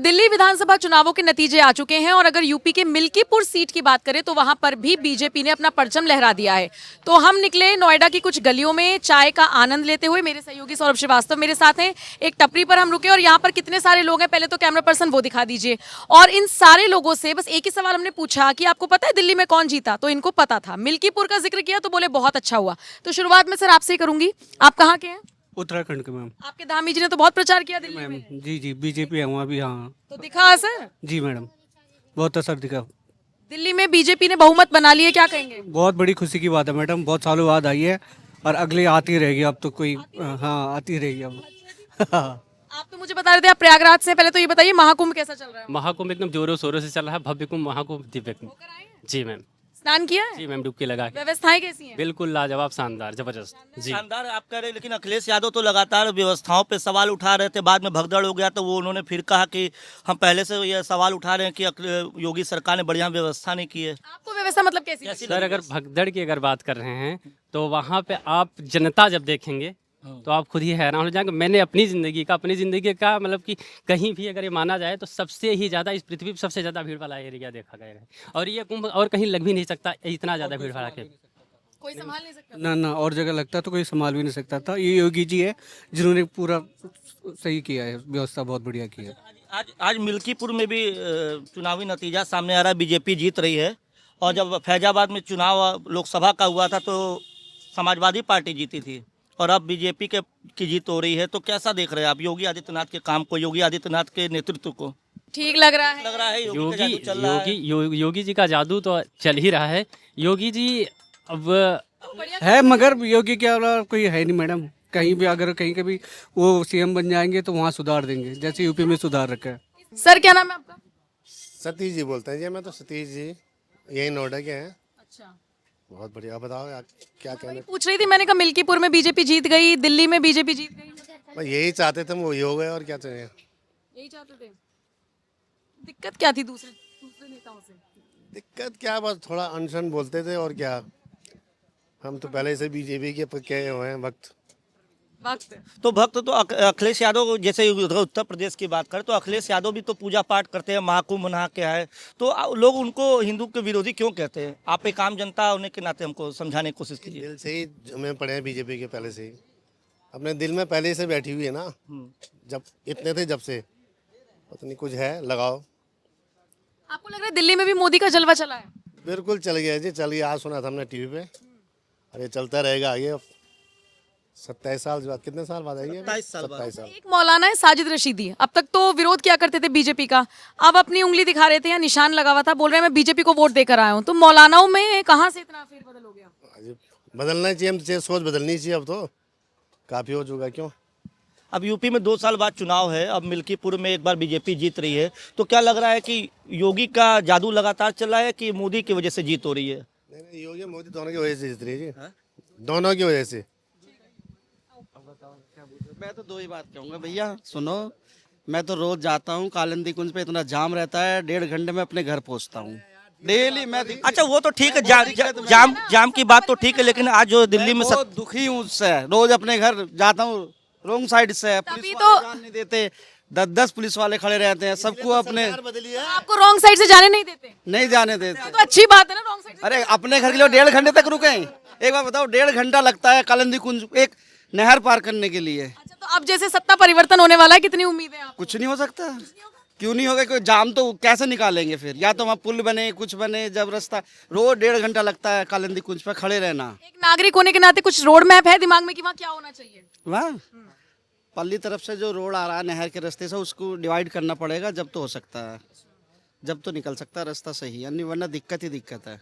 दिल्ली विधानसभा चुनावों के नतीजे आ चुके हैं और अगर यूपी के मिल्कीपुर सीट की बात करें तो वहां पर भी बीजेपी ने अपना परचम लहरा दिया है। तो हम निकले नोएडा की कुछ गलियों में चाय का आनंद लेते हुए। मेरे सहयोगी सौरभ श्रीवास्तव मेरे साथ हैं। एक टपरी पर हम रुके और यहाँ पर कितने सारे लोग हैं, पहले तो कैमरा पर्सन वो दिखा दीजिए। और इन सारे लोगों से बस एक ही सवाल हमने पूछा कि आपको पता है दिल्ली में कौन जीता, तो इनको पता था। मिल्कीपुर का जिक्र किया तो बोले बहुत अच्छा हुआ। तो शुरुआत में सर आपसे ही करूंगी, आप कहाँ के हैं? उत्तराखंड के मैम। आपके धामी जी ने तो बहुत प्रचार किया दिल्ली मैम में। जी जी बीजेपी है वहाँ भी। हाँ तो दिखा असर? जी मैडम, बहुत असर दिखा। दिल्ली में बीजेपी ने बहुमत बना ली है, क्या कहेंगे? बहुत बड़ी खुशी की बात है मैडम, बहुत सालों बाद आई है और अगली आती रहेगी अब तो कोई। हाँ आती रहेगी अब। आप तो मुझे बता रहे थे आप प्रयागराज से, पहले तो ये बताइए महाकुंभ कैसा चल रहा है? महाकुंभ एकदम जोरों शोरों से चल रहा है। भव्य कुंभ, महाकुंभ, दिव्य कुंभ। होकर आए हैं? जी मैम। स्नान किया है? जी मैम, डुबकी लगा के। व्यवस्थाएं कैसी हैं? बिल्कुल लाजवाब, शानदार, जबरदस्त। जी शानदार आप कह रहे हैं, लेकिन अखिलेश यादव तो लगातार व्यवस्थाओं पे सवाल उठा रहे थे। बाद में भगदड़ हो गया तो वो उन्होंने फिर कहा कि हम पहले से ये सवाल उठा रहे हैं कि योगी सरकार ने बढ़िया व्यवस्था नहीं की है। आपको व्यवस्था मतलब कैसी लगी? सर, अगर भगदड़ की अगर बात कर रहे हैं तो वहाँ पे आप जनता जब देखेंगे तो आप खुद ही हैरान हो जाएंगे। मैंने अपनी ज़िंदगी का मतलब कि कहीं भी अगर ये माना जाए तो सबसे ही ज़्यादा इस पृथ्वी पर सबसे ज़्यादा भीड़ वाला एरिया देखा गया है। और ये कुंभ और कहीं लग भी नहीं सकता, इतना ज़्यादा भीड़ वाला के। कोई संभाल नहीं सकता? ना ना, और जगह लगता तो कोई संभाल भी नहीं सकता था। ये योगी जी है जिन्होंने पूरा सही किया है, व्यवस्था बहुत बढ़िया की है। आज मिल्कीपुर में भी चुनावी नतीजा सामने आ रहा है, बीजेपी जीत रही है। और जब फैजाबाद में चुनाव लोकसभा का हुआ था तो समाजवादी पार्टी जीती थी और अब बीजेपी की जीत हो रही है। तो कैसा देख रहे हैं आप योगी आदित्यनाथ के काम को, योगी आदित्यनाथ के नेतृत्व को? ठीक लग रहा है? लग रहा है योगी का जादू चल रहा है। योगी जी का जादू तो चल ही रहा है। योगी जी अब है मगर योगी के अलावा कोई है नहीं मैडम। कहीं भी अगर कहीं कभी वो सीएम बन जाएंगे तो वहाँ सुधार देंगे, जैसे यूपी में सुधार रखा है। सर क्या नाम है आपका? सतीश जी बोलते हैं जी। मैं तो सतीश जी, यही नोएडा के हैं। अच्छा, बहुत बढ़िया। बताओ आप क्या कहना। पूछ रही थी मैंने कहा मिल्कीपुर में बीजेपी जीत गई, दिल्ली में बीजेपी जीत गई। मैं यही चाहते थे, हम वही हो गए और क्या चाहिए। यही चाहते थे। दिक्कत क्या थी दूसरे नेताओं से? दिक्कत क्या, बस थोड़ा अनशन बोलते थे और क्या। हम तो पहले से बीजेपी के पक्के हुए हैं वक्त। तो भक्त तो अखिलेश यादव, जैसे उत्तर प्रदेश की बात करें तो अखिलेश यादव भी तो पूजा पाठ करते हैं, महाकुंभ नहा के आए। तो लोग उनको हिंदू के विरोधी क्यों कहते हैं? आप एक आम जनता होने के नाते हमको समझाने की कोशिश कीजिए। दिल से ही जमे पड़े हैं बीजेपी के, पहले से ही अपने दिल में पहले से बैठी हुई है ना। जब इतने थे, जब से पता नहीं कुछ है लगाओ। आपको लग रहा है दिल्ली में भी मोदी का जलवा चला है? बिल्कुल चल गया जी, चल गया। आज सुना था हमने टीवी पे, और ये चलता रहेगा आगे। 27 साल बाद, कितने साल बाद आएंगे? 27 साल बाद। 27 साल। एक मौलाना है साजिद रशीदी, अब तक तो विरोध किया करते थे बीजेपी का, अब अपनी उंगली दिखा रहे थे या निशान लगा हुआ था, बोल रहे हैं मैं बीजेपी को वोट देकर आया हूँ। तो मौलानाओं में कहाँ से इतना फेरबदल हो गया? आज बदलना चाहिए, हम तो सोच बदलनी चाहिए। अब तो काफी हो चुका। क्यों? अब यूपी में 2 साल बाद चुनाव है, अब मिल्कीपुर में एक बार बीजेपी जीत रही है। तो क्या लग रहा है कि योगी का जादू लगातार चल रहा है कि मोदी की वजह से जीत हो रही है? नहीं, योगी मोदी दोनों की वजह से जीत रही है जी। दोनों की वजह से। मैं तो दो ही बात कहूँगा भैया, सुनो। मैं तो रोज जाता हूँ कालिंदी कुंज पे, इतना जाम रहता है, 1.5 घंटे में अपने घर पहुँचता हूँ डेली। मैं अच्छा, वो तो ठीक है, जाम की बात तो ठीक है, लेकिन आज जो दिल्ली में बहुत दुखी हूँ उससे। रोज अपने घर जाता हूँ, रोंग साइड से पुलिस वाले जान नहीं देते। 10 पुलिस वाले खड़े रहते हैं, सबको अपने। आपको रॉन्ग साइड से जाने नहीं देते? नहीं जाने देते। तो अच्छी बात है ना, रॉन्ग साइड। अरे अपने घर के लिए 1.5 घंटे तक रुके। एक बार बताओ, 1.5 घंटा लगता है कालिंदी कुंज एक नहर पार करने के लिए। अच्छा, तो अब जैसे सत्ता परिवर्तन होने वाला है, कितनी उम्मीद है आपको? कुछ नहीं हो सकता। क्यों नहीं होगा? कोई जाम तो कैसे निकालेंगे फिर? या तो वहाँ पुल बने, कुछ बने। जब रास्ता रोज 1.5 घंटा लगता है कालिंदी कुंज पर खड़े रहना। एक नागरिक होने के नाते कुछ रोड मैप है दिमाग में कि वहाँ क्या होना चाहिए? वहाँ पल्ली तरफ से जो रोड आ रहा है नहर के रास्ते से, उसको डिवाइड करना पड़ेगा, जब तो हो सकता है, जब तो निकल सकता है रास्ता सही है, वरना दिक्कत ही दिक्कत है।